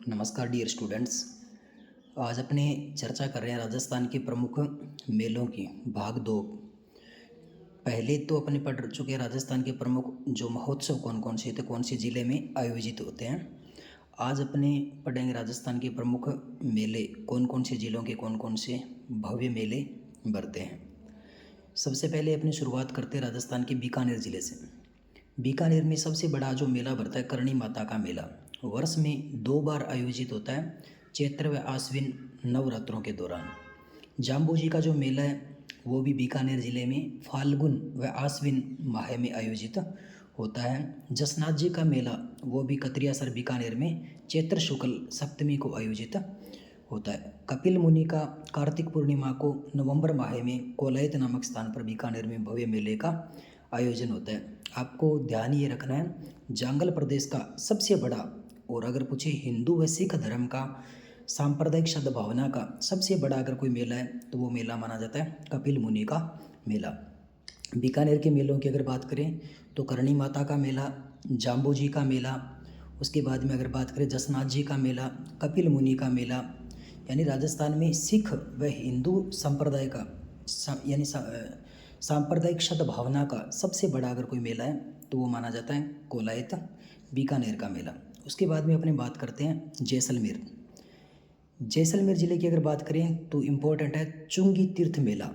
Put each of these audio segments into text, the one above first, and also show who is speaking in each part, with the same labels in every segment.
Speaker 1: नमस्कार dear students. आज अपने चर्चा कर रहे हैं राजस्थान के प्रमुख मेलों की भाग दो। पहले तो अपने पढ़ चुके हैं राजस्थान के प्रमुख जो महोत्सव कौन कौन से थे, कौन से ज़िले में आयोजित होते हैं। आज अपने पढ़ेंगे राजस्थान के प्रमुख मेले, कौन कौन से ज़िलों के कौन कौन से भव्य मेले भरते हैं। सबसे पहले अपनी शुरुआत करते हैं राजस्थान के बीकानेर ज़िले से। बीकानेर में सबसे बड़ा जो मेला भरता है करणी माता का मेला, वर्ष में 2 बार आयोजित होता है, चैत्र व आश्विन नवरात्रों के दौरान। जाम्बू जी का जो मेला है वो भी बीकानेर ज़िले में फाल्गुन व आश्विन माह में आयोजित होता है। जसनाथ जी का मेला वो भी कतरियासर बीकानेर में चैत्र शुक्ल सप्तमी को आयोजित होता है। कपिल मुनि का कार्तिक पूर्णिमा को नवंबर माह में कोलायत नामक स्थान पर बीकानेर में भव्य मेले का आयोजन होता है। आपको ध्यान ये रखना है, जांगल प्रदेश का सबसे बड़ा, और अगर पूछे हिंदू व सिख धर्म का सांप्रदायिक सद्भावना का सबसे बड़ा अगर कोई मेला है तो वो मेला माना जाता है कपिल मुनि का मेला। बीकानेर के मेलों की अगर बात करें तो करणी माता का मेला, जाम्बू जी का मेला, उसके बाद में अगर बात करें जसनाथ जी का मेला, कपिल मुनि का मेला, यानी राजस्थान में सिख व हिंदू संप्रदाय का यानी सांप्रदायिक सद्भावना का सबसे बड़ा अगर कोई मेला है तो वो माना जाता है कोलायत बीकानेर का मेला। उसके बाद में अपने बात करते हैं जैसलमेर। जैसलमेर ज़िले की अगर बात करें तो इम्पोर्टेंट है चुंगी तीर्थ मेला।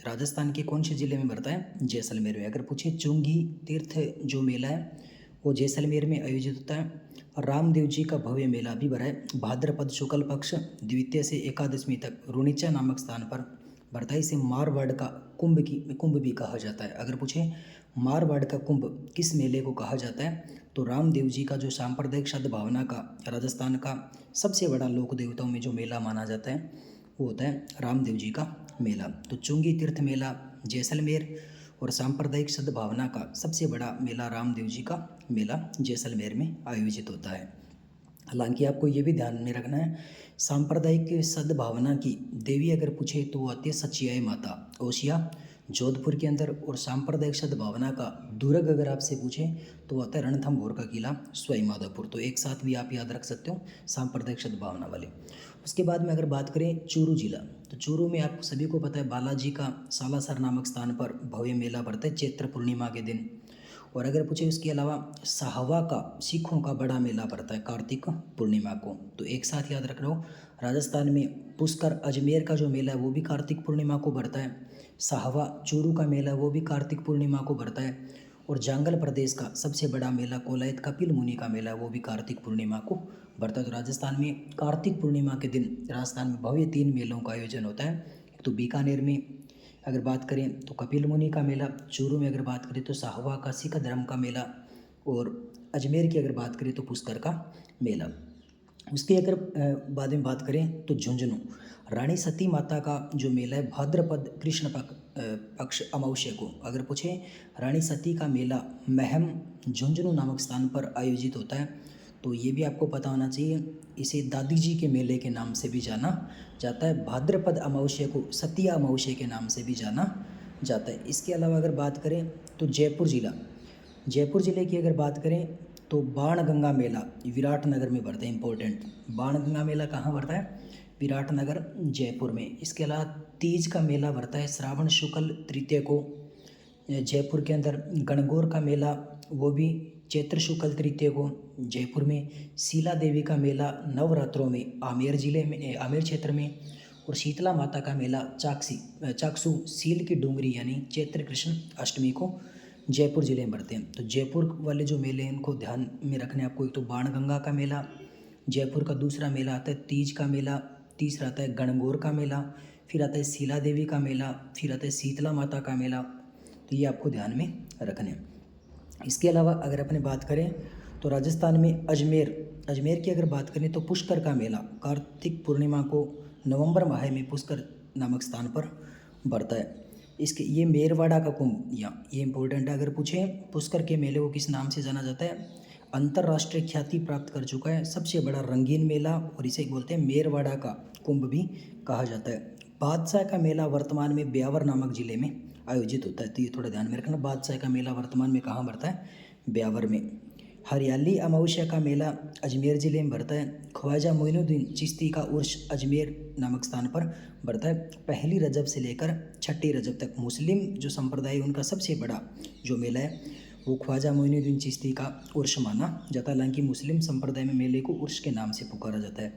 Speaker 1: राजस्थान के कौन से ज़िले में भरता है? जैसलमेर में। अगर पूछे चुंगी तीर्थ जो मेला है वो जैसलमेर में आयोजित होता है। रामदेव जी का भव्य मेला भी भरा है, भाद्रपद शुक्ल पक्ष द्वितीय से एकादशमी तक रुणिचा नामक स्थान पर भरता है। इसे मारवाड़ का कुंभ भी कहा जाता है। अगर पूछे मारवाड़ का कुंभ किस मेले को कहा जाता है तो रामदेव जी का जो सांप्रदायिक सद्भावना का राजस्थान का सबसे बड़ा लोक देवताओं में जो मेला माना जाता है वो होता है रामदेव जी का मेला। तो चुंगी तीर्थ मेला जैसलमेर और सांप्रदायिक सद्भावना का सबसे बड़ा मेला रामदेव जी का मेला जैसलमेर में आयोजित होता है। हालांकि आपको ये भी ध्यान में रखना है, सांप्रदायिक सद्भावना की देवी अगर पूछे तो वो आती है सचियाई माता ओसिया जोधपुर के अंदर, और सांप्रदायिक सद्भावना का दुर्ग अगर आपसे पूछे तो आता है रणथंभौर का किला सवाई माधोपुर। तो एक साथ भी आप याद रख सकते हो सांप्रदायिक सद्भावना वाले। उसके बाद में अगर बात करें चूरू जिला, तो चूरू में आप सभी को पता है बालाजी का सालासर नामक स्थान पर भव्य मेला भरता है चैत्र पूर्णिमा के दिन। और अगर पूछे उसके अलावा साहवा का सिखों का बड़ा मेला पड़ता है कार्तिक पूर्णिमा को। तो एक साथ याद रख लो, राजस्थान में पुष्कर अजमेर का जो मेला है वो भी कार्तिक पूर्णिमा को भरता है। साहवा चूरू का मेला वो भी कार्तिक पूर्णिमा को भरता है। और जांगल प्रदेश का सबसे बड़ा मेला कोलायत कपिल मुनि का मेला वो भी कार्तिक पूर्णिमा को भरता है। तो राजस्थान में कार्तिक पूर्णिमा के दिन राजस्थान में भव्य 3 मेलों का आयोजन होता है। तो बीकानेर में अगर बात करें तो कपिल मुनि का मेला, चूरू में अगर बात करें तो साहवा का सिख धर्म का मेला, और अजमेर की अगर बात करें तो पुष्कर का मेला। उसके अगर बाद में बात करें तो झुंझुनू रानी सती माता का जो मेला है भाद्रपद कृष्ण पक्ष अमावस्या को। अगर पूछे रानी सती का मेला महम झुंझुनू नामक स्थान पर आयोजित होता है। तो ये भी आपको पता होना चाहिए, इसे दादी जी के मेले के नाम से भी जाना जाता है। भाद्रपद अमावस्या को सतिया अमावस्या के नाम से भी जाना जाता है। इसके अलावा अगर बात करें तो जयपुर ज़िले की अगर बात करें तो बाणगंगा मेला विराटनगर में भरता है। इंपॉर्टेंट, बाणगंगा मेला कहाँ भरता है? विराटनगर जयपुर में। इसके अलावा तीज का मेला भरता है श्रावण शुक्ल तृतीय को जयपुर के अंदर। गणगौर का मेला वो भी चैत्र शुक्ल तृतीय को जयपुर में। शीला देवी का मेला नवरात्रों में आमेर क्षेत्र में। और शीतला माता का मेला चाकसू सील की डूंगरी यानी चैत्र कृष्ण अष्टमी को जयपुर ज़िले में भरते हैं। तो जयपुर वाले जो मेले हैं इनको ध्यान में रखने आपको, एक तो बाणगंगा का मेला जयपुर का, दूसरा मेला आता है तीज का मेला, तीसरा आता है गणगौर का मेला, फिर आता है शीला देवी का मेला, फिर आता है शीतला माता का मेला। तो ये आपको ध्यान में रखने। इसके अलावा अगर अपने बात करें तो राजस्थान में अजमेर की अगर बात करें तो पुष्कर का मेला कार्तिक पूर्णिमा को नवंबर माह में पुष्कर नामक स्थान पर भरता है। इसके ये मेरवाड़ा का कुंभ या ये इंपॉर्टेंट है, अगर पूछें पुष्कर के मेले को किस नाम से जाना जाता है? अंतर्राष्ट्रीय ख्याति प्राप्त कर चुका है सबसे बड़ा रंगीन मेला, और इसे बोलते हैं मेरवाड़ा का कुंभ भी कहा जाता है। बादशाह का मेला वर्तमान में ब्यावर नामक जिले में आयोजित होता है। तो ये थोड़ा ध्यान में रखना, बादशाह का मेला वर्तमान में कहाँ भरता है? ब्यावर में। हरियाली अमावस्या का मेला अजमेर ज़िले में बढ़ता है। ख्वाजा मोइनुद्दीन चिश्ती का उर्स अजमेर नामक स्थान पर बढ़ता है। पहली रजब से लेकर छठी रजब तक मुस्लिम जो संप्रदाय है उनका सबसे बड़ा जो मेला है वो ख्वाजा मोइनुद्दीन चिश्ती का उर्स माना जाता है। हालांकि मुस्लिम संप्रदाय में मेले को उर्स के नाम से पुकारा जाता है।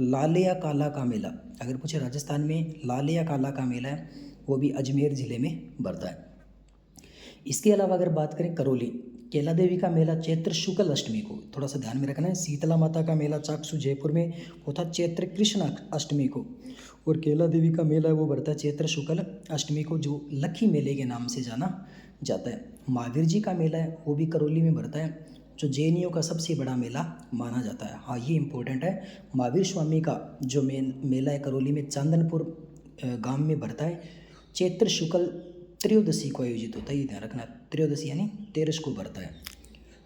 Speaker 1: लाल या काला का मेला, अगर पूछे राजस्थान में लाल या काला का मेला है वो भी अजमेर ज़िले में बढ़ता है। इसके अलावा अगर बात करें करौली, कैला देवी का मेला चैत्र शुक्ल अष्टमी को, थोड़ा सा ध्यान में रखना है। शीतला माता का मेला चाकसू जयपुर में होता चैत्र कृष्ण अष्टमी को, और कैला देवी का मेला वो बढ़ता है चैत्र शुक्ल अष्टमी को, जो लखी मेले के नाम से जाना जाता है। महावीर जी का मेला है वो भी करौली में बढ़ता है, जो जैनियों का सबसे बड़ा मेला माना जाता है। हाँ, ये इंपॉर्टेंट है। महावीर स्वामी का जो मेन मेला है करौली में चांदनपुर गांव में बढ़ता है। चैत्र शुक्ल त्रयोदशी को आयोजित होता है, ये ध्यान रखना। त्रयोदशी यानी 13 को बढ़ता है।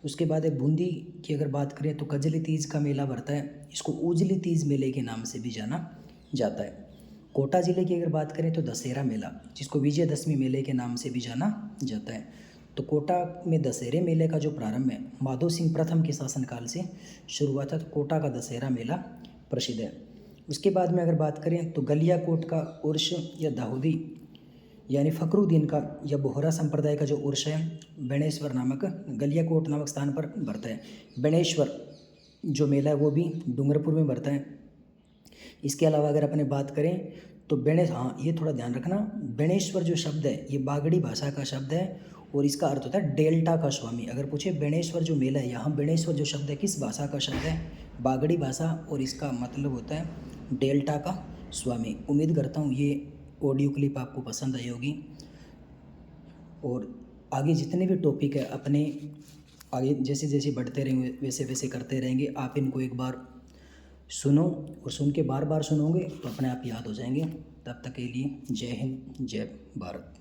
Speaker 1: उसके बाद एक बूंदी की अगर बात करें तो कजली तीज का मेला बढ़ता है, इसको उजली तीज मेले के नाम से भी जाना जाता है। कोटा ज़िले की अगर बात करें तो दशहरा मेला, जिसको विजयदशमी मेले के नाम से भी जाना जाता है। तो कोटा में दशहरे मेले का जो प्रारंभ है माधो सिंह प्रथम के शासनकाल से शुरू हुआ था, तो कोटा का दशहरा मेला प्रसिद्ध है। उसके बाद में अगर बात करें तो गलियाकोट का उर्स या दाऊदी यानी फखरुद्दीन का या बोहरा संप्रदाय का जो उर्स है बेणेश्वर नामक गलियाकोट नामक स्थान पर बढ़ता है। बेणेश्वर जो मेला है वो भी डूंगरपुर में बढ़ता है। इसके अलावा अगर अपने बात करें तो हाँ, ये थोड़ा ध्यान रखना, बेणेश्वर जो शब्द है ये बागड़ी भाषा का शब्द है और इसका अर्थ होता है डेल्टा का स्वामी। अगर पूछे बेणेश्वर जो मेला है, यहाँ बेणेश्वर जो शब्द है किस भाषा का शब्द है? बागड़ी भाषा, और इसका मतलब होता है डेल्टा का स्वामी। उम्मीद करता हूँ ये ऑडियो क्लिप आपको पसंद आई होगी, और आगे जितने भी टॉपिक है अपने आगे जैसे जैसे बढ़ते रहेंगे वैसे वैसे करते रहेंगे। आप इनको एक बार सुनो और सुन के बार बार सुनोगे तो अपने आप याद हो जाएंगे। तब तक के लिए जय हिंद, जय भारत।